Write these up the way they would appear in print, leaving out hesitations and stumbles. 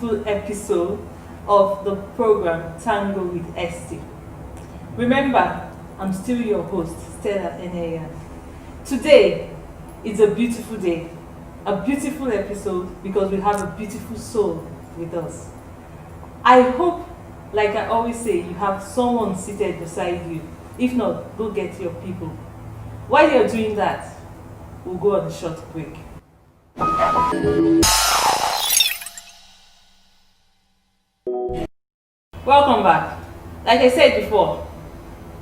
beautiful episode of the program Tango with Esti. Remember, I'm still your host, Stella Eneya. Today is a beautiful day, a beautiful episode because we have a beautiful soul with us. I hope, like I always say, you have someone seated beside you. If not, go get your people. While you're doing that, we'll go on a short break. Welcome back. Like I said before,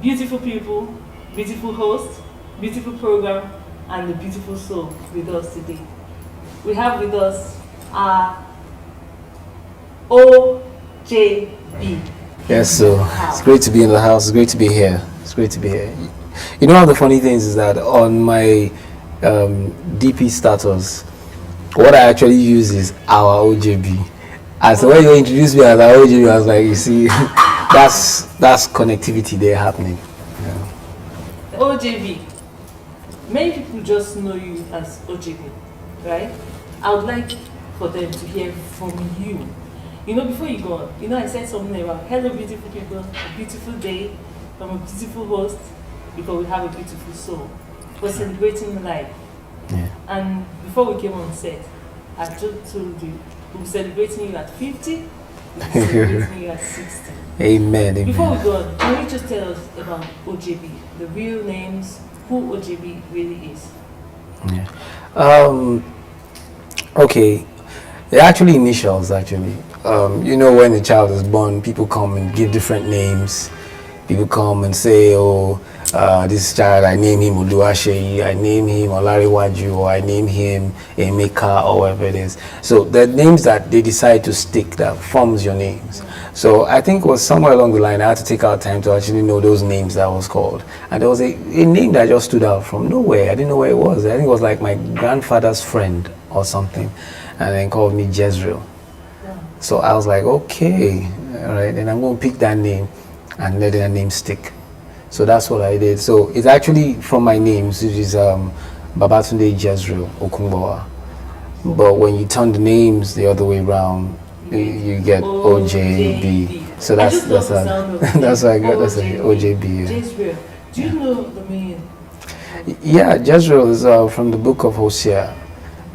beautiful people, beautiful host, beautiful program, and a beautiful soul with us today. We have with us our OJB. Yes, so it's great to be in the house. It's great to be here. It's great to be here. You know, one of the funny things is that on my DP status, what I actually use is our OJB. And so when you introduce me as our OJB, I was like, you see, that's connectivity there happening. Yeah. OJB. Many people just know you as OJB, right? I would like for them to hear from you. You know, before you go on, you know, I said something about hello, beautiful people, a beautiful day from a beautiful host because we have a beautiful soul. We're celebrating life. Yeah. And before we came on set, I just told you, we're celebrating you at 50, we're celebrating you at 60. Amen. Before we go on, can you just tell us about OJB, the real names, who OJB really is? Yeah. Okay. They're actually initials, actually. You know, when a child is born, people come and give different names. People come and say, oh, this child, I name him Oluwaseyi, I name him Olariwaju, or I name him Emeka, or whatever it is. So the names that they decide to stick that forms your names. So I think it was somewhere along the line, I had to take out time to actually know those names that was called. And there was a name that just stood out from nowhere. I didn't know where it was. I think it was like my grandfather's friend or something. And then called me Jezreel. So I was like, okay, all right, then I'm going to pick that name and let that name stick. So that's what I did. So it's actually from my names, which is Babatunde Jezreel Okungbowa. But when you turn the names the other way around, you get OJB. So that's that's why I got that's OJB. Jezreel. Do you know the meaning? Yeah, Jezreel is from the book of Hosea.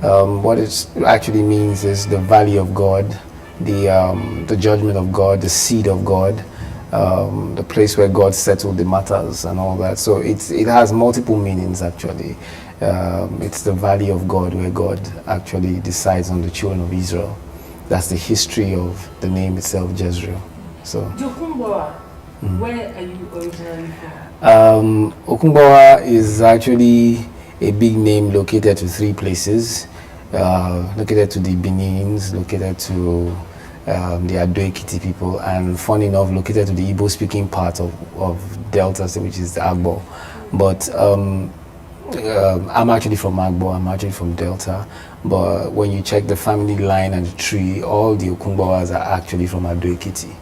What it actually means is the valley of God, the judgment of God, the seed of God, the place where God settled the matters and all that. So it has multiple meanings actually. It's the valley of God where God actually decides on the children of Israel. That's the history of the name itself, Jezreel. So. Okungbowa, where are you originally from? Okungbowa is actually a big name located to three places, located to the Benins, located to the Ado-Ekiti people, and funny enough, located to the Igbo-speaking part of Delta, which is the Agbo. But I'm actually from Agbo, I'm actually from Delta, but when you check the family line and the tree, all the Okungbowas are actually from Ado-Ekiti.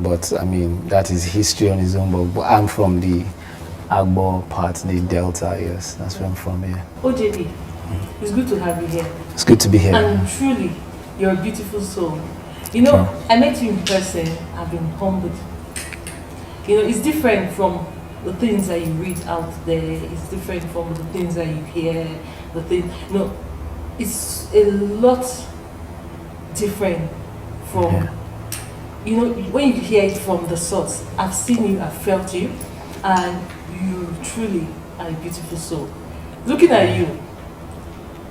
But I mean, that is history on its own, but I'm from the Agbo part, the Delta, yes, that's where I'm from here. OJB, it's good to have you here. It's good to be here. And truly, you're a beautiful soul. You know, I met you in person, I've been humbled. You know, it's different from the things that you read out there, it's different from the things that you hear, you know, it's a lot different from, you know, when you hear it from the source. I've seen you, I've felt you, and you truly are a beautiful soul. Looking at you,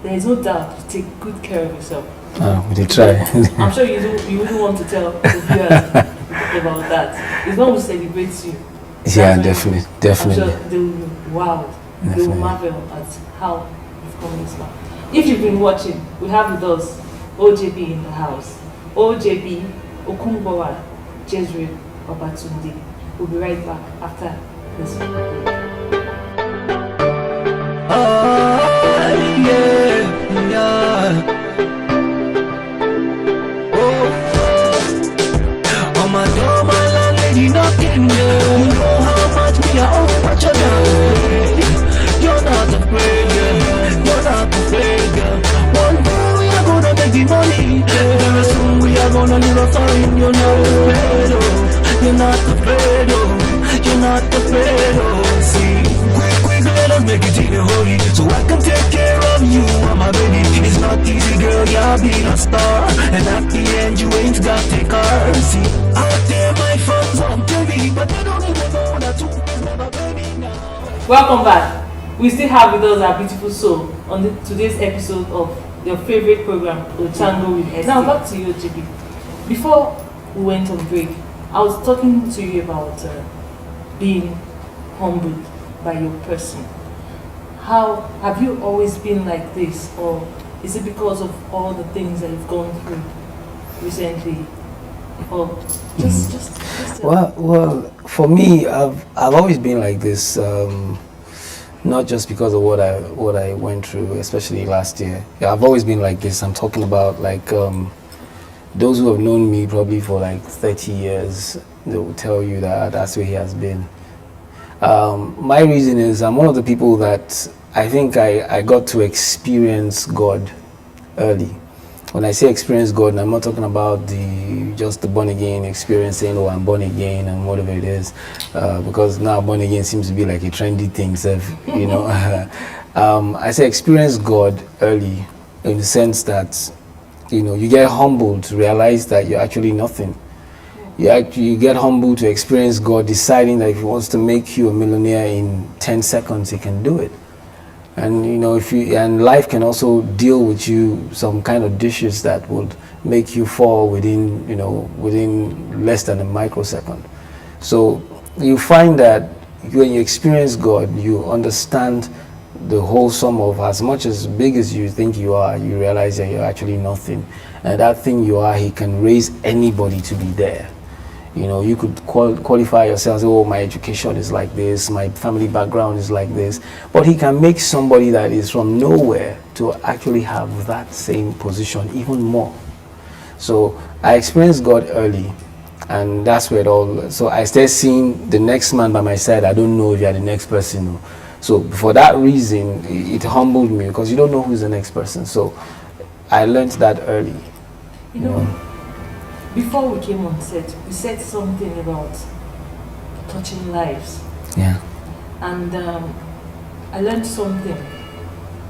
there is no doubt you take good care of yourself. Oh, we did try. I'm sure you wouldn't want to tell the viewers about that. It's one who celebrates you. Yeah, definitely. I'm sure they will be wowed. They will marvel at how you've come this far. If you've been watching, we have with us OJB in the house. OJB Okungbowa Jezreel Babatunde. We'll be right back after this one. Knocking, you know how much we are over what you're doing. You're not afraid, girl. You're not afraid, girl. One day we are gonna make the money. Very soon Welcome back. We still have with us our beautiful soul on today's episode of your favorite program, TANGO with S. Now back to you, OJB. Before we went on break, I was talking to you about being humbled by your person. How have you always been like this, or is it because of all the things that you've gone through recently? Or just well, for me, I've always been like this. Not just because of what I went through, especially last year. Yeah, I've always been like this. I'm talking about like those who have known me probably for like 30 years. They will tell you that that's where he has been. My reason is I'm one of the people that I think I got to experience God early. When I say experience God, I'm not talking about just the born again experience, saying, oh, I'm born again and whatever it is, because now born again seems to be like a trendy thing, so, you know. I say experience God early in the sense that, you know, you get humbled to realize that you're actually nothing. You get humbled to experience God deciding that if he wants to make you a millionaire in 10 seconds, he can do it. And you know, and life can also deal with you some kind of dishes that would make you fall within less than a microsecond. So you find that when you experience God, you understand the whole sum of as much as big as you think you are, you realize that you're actually nothing. And that thing you are, he can raise anybody to be there. You know, you could qualify yourself, say, oh, my education is like this, my family background is like this. But he can make somebody that is from nowhere to actually have that same position, even more. So I experienced God early, and that's where it all, so I started seeing the next man by my side. I don't know if you're the next person. So for that reason, it humbled me, because you don't know who's the next person. So I learned that early. You know, before we came on set, we said something about touching lives. Yeah. And I learned something,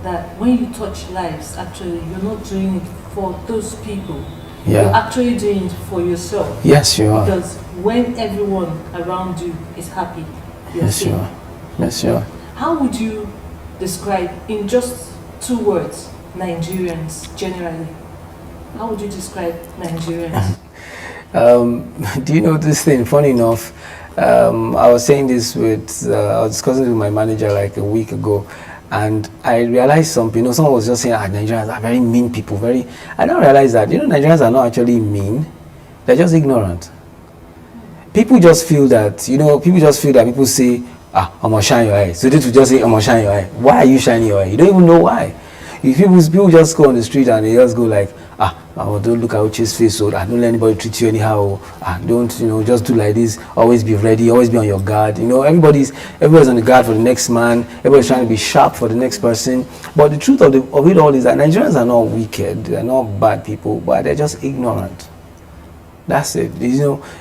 that when you touch lives, actually, you're not doing it for those people. Yeah. You're actually doing it for yourself. Yes, you are. Because when everyone around you is happy, you're yes, safe. you are. Yes, you are. How would you describe, in just 2 words, Nigerians generally? How would you describe Nigerians? Do you know this thing? Funny enough, I was saying this I was discussing with my manager like a week ago, and I realized something. You know, someone was just saying, Nigerians are very mean people. I don't realize that. You know, Nigerians are not actually mean. They're just ignorant. People just feel that, people say, I'm gonna shine your eye. So they will just say, I'm gonna shine your eye. Why are you shining your eye? You don't even know why. If people just go on the street and they just go like, don't look at Uche's face, so don't let anybody treat you anyhow. Don't, just do like this. Always be ready. Always be on your guard. Everybody's on the guard for the next man. Everybody's trying to be sharp for the next person. But the truth of it all is that Nigerians are not wicked. They're not bad people, but they're just ignorant. That's it.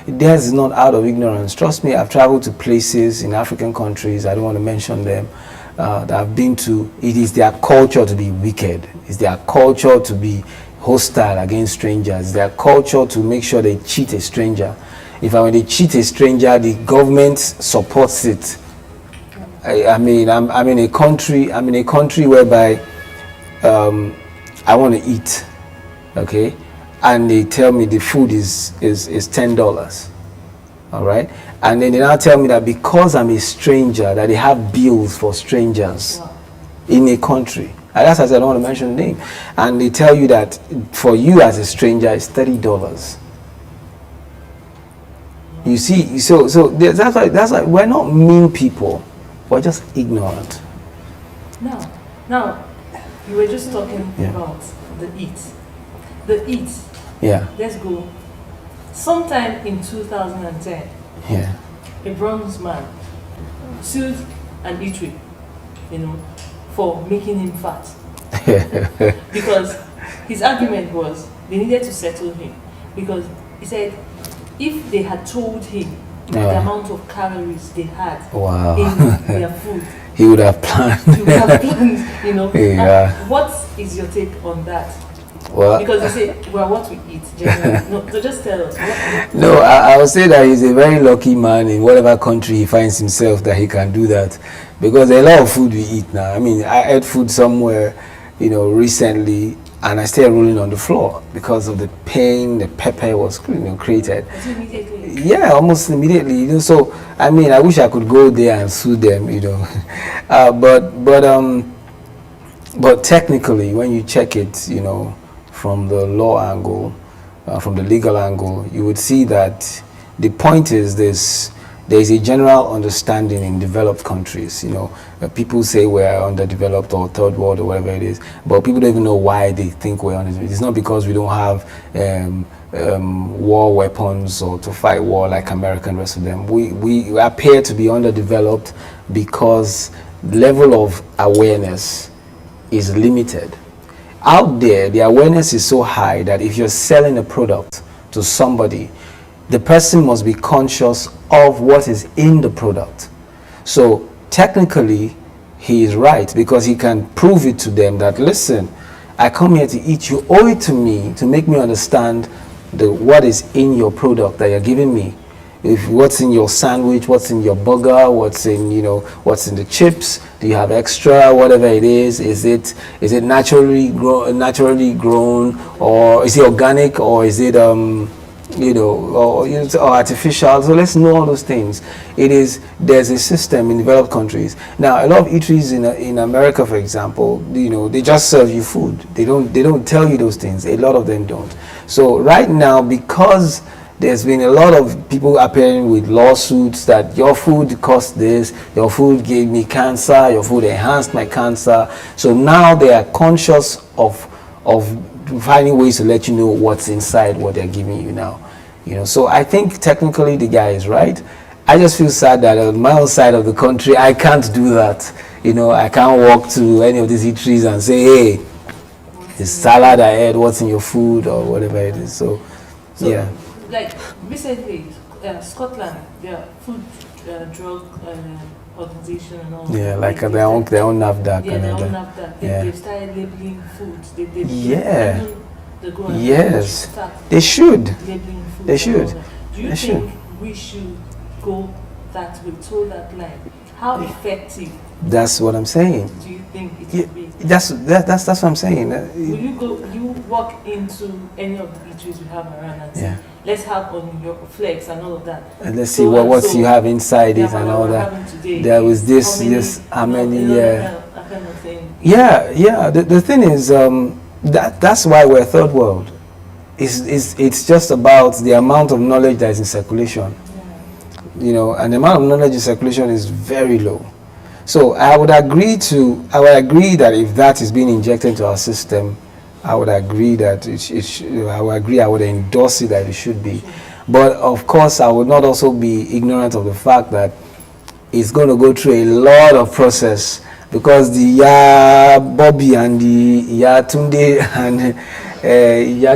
Theirs is not out of ignorance. Trust me, I've traveled to places in African countries, I don't want to mention them, that I've been to. It is their culture to be wicked. It's their culture to be hostile against strangers. It's their culture to make sure they cheat a stranger. When they cheat a stranger, the government supports it. I'm in a country whereby I want to eat, okay? And they tell me the food is $10, all right? And then they now tell me that because I'm a stranger, that they have bills for strangers in a country. And that's why I said I don't want to mention the name. And they tell you that for you as a stranger, it's $30. You see, so that's why we're not mean people. We're just ignorant. Now, you were just talking about the eat. The eat. Yeah. Let's go. Sometime in 2010, a bronze man sued an eatery, for making him fat. Because his argument was they needed to settle him. Because he said if they had told him the amount of calories they had in their food, he would have planned. What is your take on that? Well, because you say, what we eat generally. No, so just tell us. No, I would say that he's a very lucky man in whatever country he finds himself that he can do that. because there are a lot of food we eat now. I mean, I ate food somewhere, you know, recently, and I started rolling on the floor because of the pain the pepper was, you know, created. Yeah, almost immediately. You know, so I mean, I wish I could go there and sue them, you know, but technically, when you check it, you know, from the law angle, from the legal angle, you would see that the point is this: there is a general understanding in developed countries. You know, people say we're underdeveloped or third world or whatever it is, but people don't even know why they think we're underdeveloped. It's not because we don't have war weapons or to fight war like America and the rest of them. We appear to be underdeveloped because the level of awareness is limited. Out there, the awareness is so high that if you're selling a product to somebody, the person must be conscious of what is in the product. So technically, he is right because he can prove it to them that, listen, I come here to eat, you owe it to me to make me understand what is in your product that you're giving me. If what's in your sandwich, what's in your burger, what's in, you know, what's in the chips, do you have extra, whatever it is it naturally grown, or is it organic, or is it you know, or artificial? So let's know all those things. There's a system in developed countries. Now, a lot of eateries in America, for example, you know, they just serve you food. They don't tell you those things. A lot of them don't. So right now, because there's been a lot of people appearing with lawsuits that your food cost this, your food gave me cancer, your food enhanced my cancer. So now they are conscious of finding ways to let you know what's inside what they're giving you now. You know, so I think technically the guy is right. I just feel sad that on my own side of the country, I can't do that. You know, I can't walk to any of these eateries and say, hey, the salad I had, what's in your food, or whatever it is. So yeah. Like recently, Scotland, their food drug organization and all. Yeah, like their own NAFDAC. Yeah, their own NAFDAC. They've started labeling foods. Yeah. Yes. They should. Labeling food. They should. Do you think we should go that way, toe that line? How effective? That's what I'm saying. Do you think it will be? That's what I'm saying. Will you walk into any of the eateries we have around and say, let's have on your flex and all of that, and let's see what you have inside it and all that. There was how many, that kind of thing. Yeah. The thing is, that's why we're third world. It's just about the amount of knowledge that is in circulation. You know, and the amount of knowledge in circulation is very low. So I would agree that if that is being injected into our system, I would agree that I would endorse it that it should be. But of course, I would not also be ignorant of the fact that it's going to go through a lot of process, because the Bobby and the Tunde and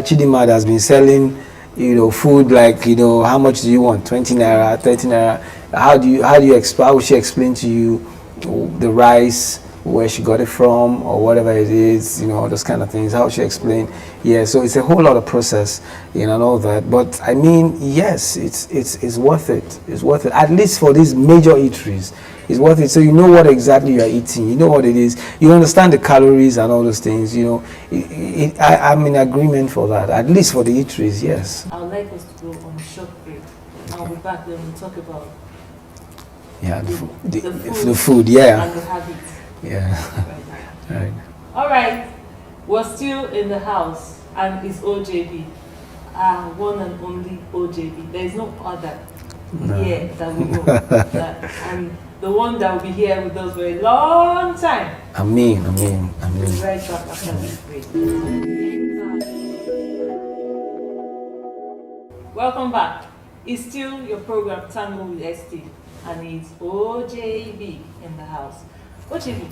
Chidima has been selling, you know, food like, you know, how much do you want? 20 naira, 30 naira. How would she explain to you the rice, where she got it from, or whatever it is, you know, those kind of things? How she explain? Yeah, so it's a whole lot of process, you know, and all that. But I mean, yes, it's worth it. It's worth it, at least for these major eateries. It's worth it. So you know what exactly you are eating. You know what it is. You understand the calories and all those things. You know, I'm in agreement for that. At least for the eateries, yes. I would like us to go on a short break. I'll be back then. We'll talk about the food, yeah, and the habits. Yeah. Right. All right. We're still in the house, and it's OJB, one and only OJB. There is no other here that we know, and the one that will be here with us for a long time. Amen. We'll be right back after this break. Welcome back. It's still your program Tango with ST, and it's OJB in the house. OJB,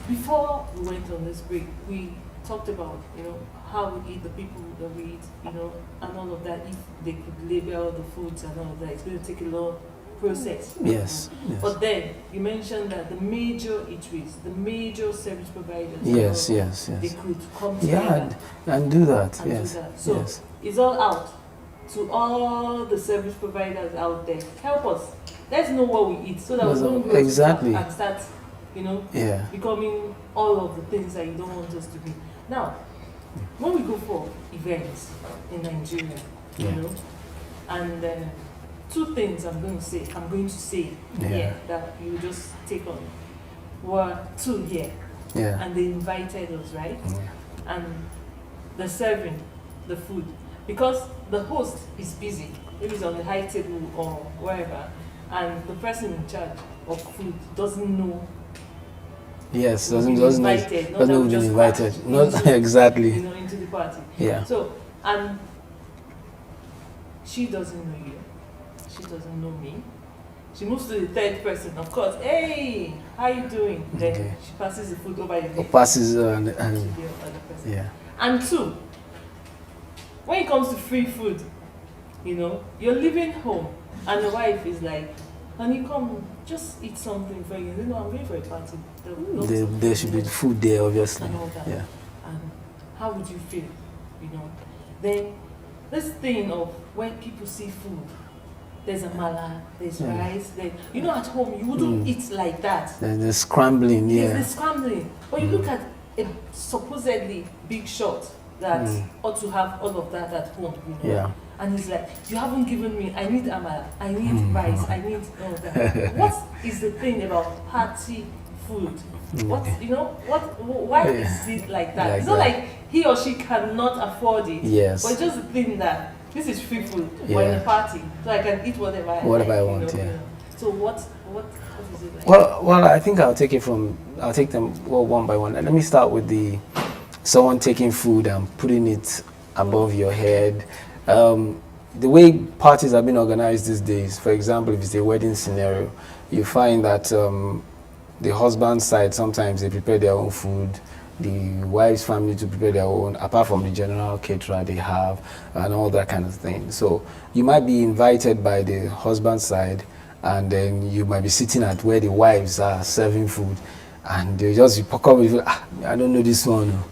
before we went on this break, we talked about, you know, how we eat, the people that we eat, you know, and all of that. If they could label the foods and all of that, it's going to take a long process. Yes. But then you mentioned that the major eateries, the major service providers, yes, they could come together and do that. and yes. do that. So yes. it's all out. to all the service providers out there, help us. Let's know what we eat so that we don't go exactly and start, becoming all of the things that you don't want us to be. Now, when we go for events in Nigeria, and two things I'm going to say here that you just take on were two here. Yeah. And they invited us, right? And they're serving the food. Because the host is busy, maybe he's on the high table or wherever, and the person in charge of food doesn't know. Yes, doesn't know who's invited. Not exactly. Into the party. Yeah. So, and she doesn't know you. She doesn't know me. She moves to the third person, of course. Hey, how you doing? Then she passes the food over your head. Passes to the other person. yeah. And two, when it comes to free food, you're leaving home and the wife is like, honey, come, just eat something for you. I'm going for a party. There should be food there, obviously. And all that. Yeah. And how would you feel? Then this thing of when people see food, there's a mala, there's rice, at home you wouldn't eat like that. There's scrambling, There's scrambling. But you look at a supposedly big shot that ought to have all of that at home, Yeah. And he's like, you haven't given me, I need amala, I need rice, I need all that. What is the thing about party food? Why is it like that? It's not like he or she cannot afford it. Yes. But it's just the thing that this is free food. We're in a party, so I can eat whatever I want. So what is it like? Well, I think I'll take them one by one. Let me start with someone taking food and putting it above your head. The way parties have been organized these days, for example, if it's a wedding scenario, you find that the husband's side, sometimes they prepare their own food, the wife's family to prepare their own, apart from the general caterer they have, and all that kind of thing. So you might be invited by the husband's side, and then you might be sitting at where the wives are serving food, and they just pop up with, I don't know this one,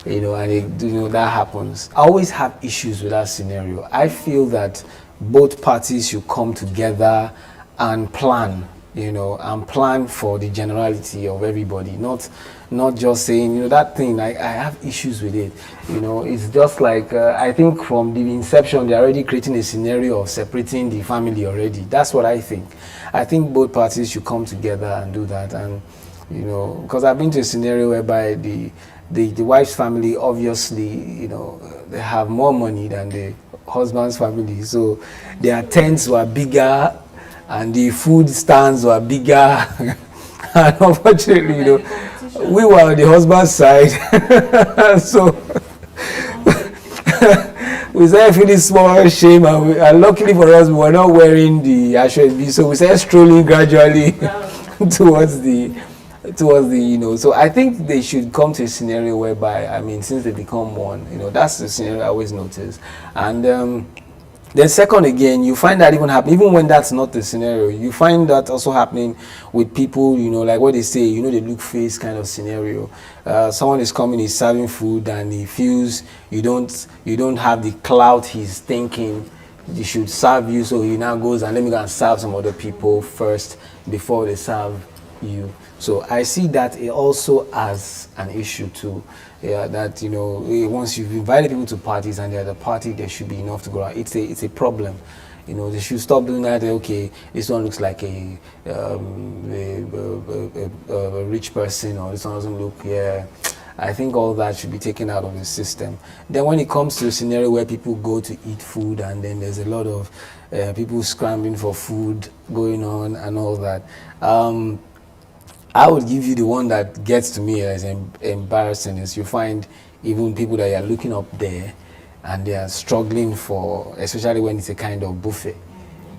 and that happens. I always have issues with that scenario. I feel that both parties should come together and plan, and plan for the generality of everybody, not just saying, that thing, I have issues with it. It's just like, I think from the inception, they're already creating a scenario of separating the family already. That's what I think. I think both parties should come together and do that. And, because I've been to a scenario whereby the wife's family, obviously, they have more money than the husband's family. So their tents were bigger and the food stands were bigger. And unfortunately, we were on the husband's side. So we started feeling small shame, and luckily for us, we were not wearing the ashwebi. So we started strolling gradually towards the so I think they should come to a scenario whereby, since they become one, that's the scenario I always notice. And then second, again, you find that even happen, even when that's not the scenario, you find that also happening with people, like what they say, the look face kind of scenario. Someone is coming, he's serving food, and he feels you don't have the clout he's thinking they should serve you, so he now goes and let me go and serve some other people first before they serve you. So I see that also as an issue too. That once you've invited people to parties and they're at the party, there should be enough to go around. It's a problem. They should stop doing that. Okay, this one looks like a rich person, or this one doesn't look. Yeah, I think all that should be taken out of the system. Then when it comes to a scenario where people go to eat food and then there's a lot of people scrambling for food going on and all that. I would give you the one that gets to me as embarrassing is you find even people that you're looking up there and they are struggling for, especially when it's a kind of buffet,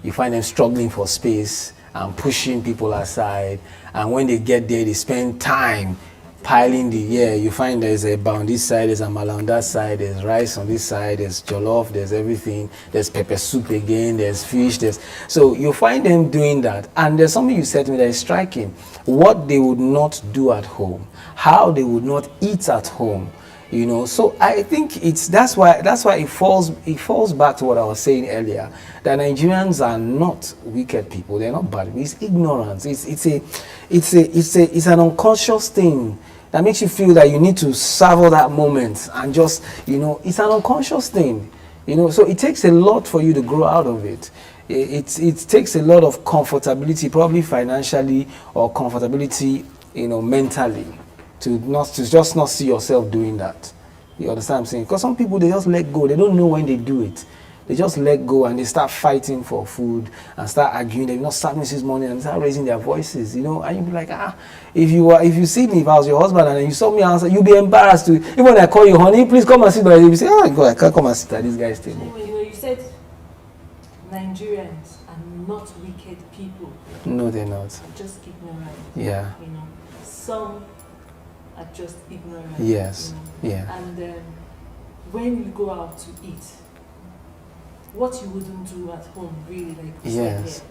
you find them struggling for space and pushing people aside, and when they get there, they spend time piling you find there's a eba on this side, there's amala on that side, there's rice on this side, there's jollof, there's everything, there's pepper soup again, there's fish, so you find them doing that. And there's something you said to me that is striking. What they would not do at home, how they would not eat at home, You know, so I think that's why it falls back to what I was saying earlier, that Nigerians are not wicked people. They're not bad. It's ignorance. It's an unconscious thing that makes you feel that you need to savor that moment and just, you know, it's an unconscious thing. You know, so it takes a lot for you to grow out of it. It takes a lot of comfortability, probably financially, or comfortability, you know, mentally, to just not see yourself doing that. You understand what I'm saying? Because some people, they just let go. They don't know when they do it. They just let go and they start fighting for food and start arguing. They not start Mrs. Money and start raising their voices, you know. And you be like, if you see me, if I was your husband and you saw me answer, you'll be embarrassed to. Even when I call you, honey, please come and sit by. You say, God, I can't come and sit at this guy's table. You know, you said Nigerians are not wicked people. No, they're not. Just ignorant. Yeah. You know, some are just ignorant. Yes. You know? Yeah. And when you go out to eat, what you wouldn't do at home, really, like you said Yes. here,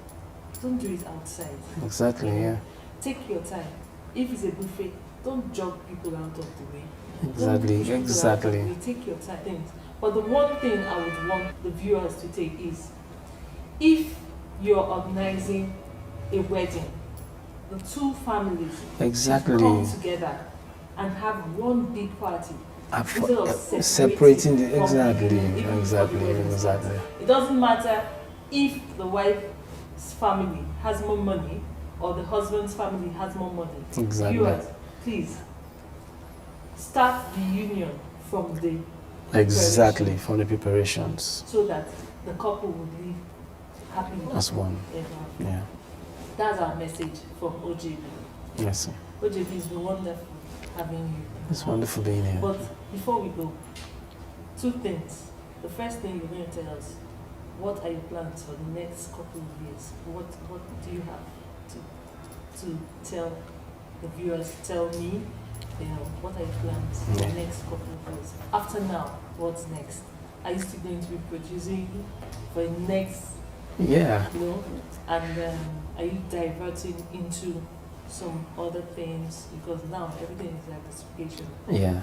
don't do it outside. Exactly. You know? Yeah. Take your time. If it's a buffet, don't jog people out of the way. Exactly. Don't push people out of the Exactly. way. Take your time. But the one thing I would want the viewers to take is, if you're organizing a wedding, the two families Exactly. come together and have one big party. Instead of Separating the from exactly. even before the wedding starts. It doesn't matter if the wife's family has more money or the husband's family has more money. Exactly. Viewers, please start the union from the Exactly, preparation, from the preparations. so that the couple would live happily As one. ever. Yeah. That's our message from OJB. Yes. Sir. OJB, it's been wonderful having you. It's wonderful being here. But before we go, two things. The first thing you're going to tell us, what are your plans for the next couple of years? What do you have to tell the viewers, tell me, you know, what are your plans for the next couple of years? After now, what's next? Are you still going to be producing for the next, Yeah. you know, and are you diverting into some other things, because now everything is diversification. Yeah.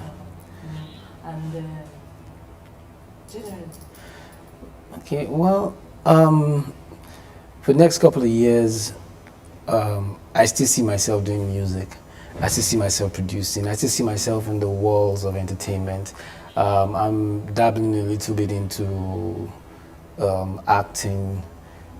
And generally. Okay. Well, for the next couple of years, I still see myself doing music. I still see myself producing. I still see myself in the walls of entertainment. I'm dabbling a little bit into acting,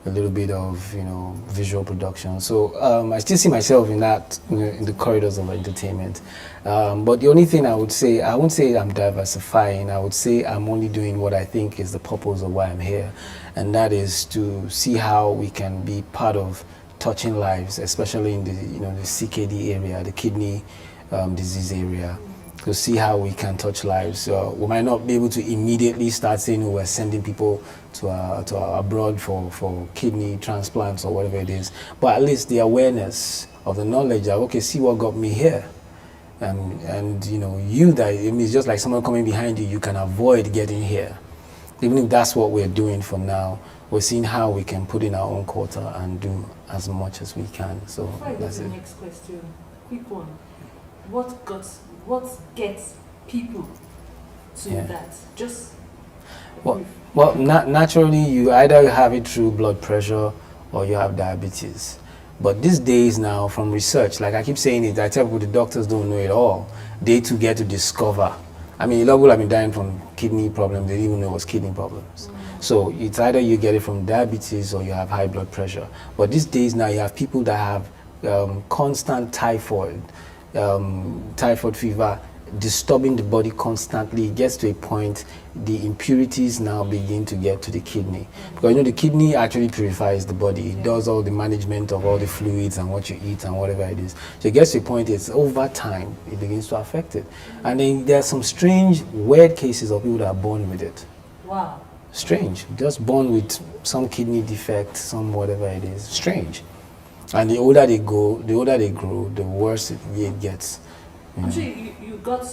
a little bit of, you know, visual production. So I still see myself in that, you know, in the corridors of entertainment. But the only thing I would say, I won't say I'm diversifying. I would say I'm only doing what I think is the purpose of why I'm here, and that is to see how we can be part of touching lives, especially in the, you know, the CKD area, the kidney disease area. To see how we can touch lives. We might not be able to immediately start saying, oh, we're sending people to abroad for kidney transplants or whatever it is, but at least the awareness of the knowledge that, okay, see what got me here. And you know, it's just like someone coming behind you, you can avoid getting here. Even if that's what we're doing for now, we're seeing how we can put in our own quota and do as much as we can. So before I go that's to the it. next question, quick one. What gets people to that? Just Well, naturally, you either have it through blood pressure or you have diabetes. But these days now, from research, like I keep saying it, I tell people the doctors don't know it all. They too get to discover. I mean, a lot of people have been dying from kidney problems. They didn't even know it was kidney problems. So it's either you get it from diabetes or you have high blood pressure. But these days now, you have people that have constant typhoid fever, disturbing the body constantly. It gets to a point, the impurities now begin to get to the kidney. Because you know, the kidney actually purifies the body. It does all the management of all the fluids and what you eat and whatever it is. So it gets to a point, it's over time, it begins to affect it. And then there are some strange, weird cases of people that are born with it. wow. Strange. Just born with some kidney defect, some whatever it is. Strange. And the older they grow, the worse it gets. I'm sure you got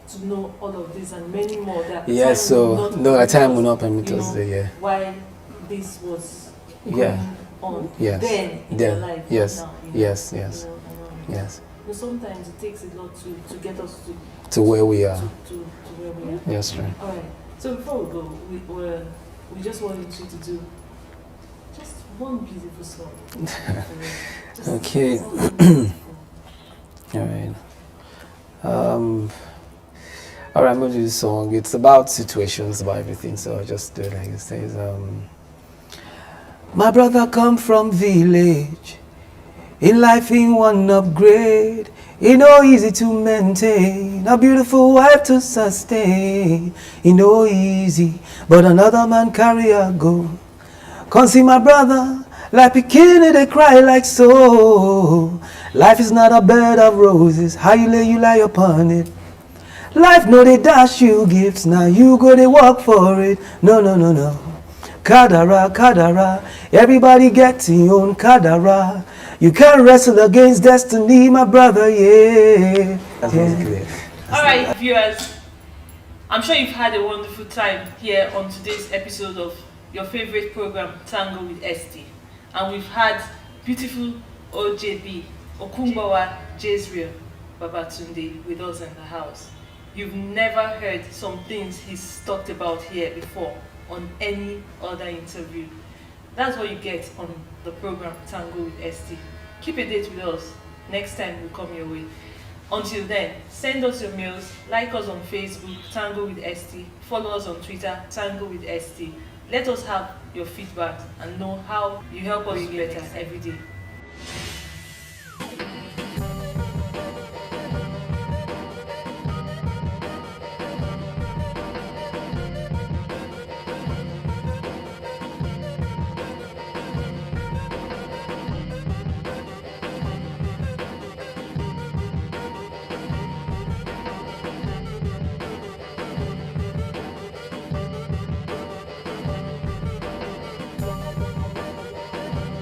to know all of this and many more. That Yes, so no, time will not permit us. Yeah. Why this was Yeah. going on Yes. then in Then. your life? Yes. Now, Yes. you Yes. know, Yes. But sometimes it takes a lot to get us To where we are. to where we are. Yes, right. All right. So before we go, we just wanted you to do just one beautiful song. Just Okay. something beautiful. All right. All right, I'm going to do this song. It's about situations, about everything, so I'll just do it like it says. My brother come from village. In life, he want upgrade. It no easy to maintain. A beautiful wife to sustain. It no easy, but another man carry a go. Come see my brother, like bikini they cry like so. Life is not a bed of roses. How you lay, you lie upon it. Life no they dash you gifts. Now you go they work for it. No, no, no, no. Kadara, kadara. Everybody get your own kadara. You can't wrestle against destiny, my brother, yeah. That's All right, viewers. I'm sure you've had a wonderful time here on today's episode of your favorite program, Tango with ST. And we've had beautiful OJB, Okungbawa Jezreel Babatunde with us in the house. You've never heard some things he's talked about here before on any other interview. That's what you get on the program Tango with ST. Keep a date with us. Next time we'll come your way. Until then, send us your mails, like us on Facebook, Tango with ST, follow us on Twitter, Tango with ST. Let us have your feedback and know how you help us be better every day.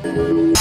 Thank you.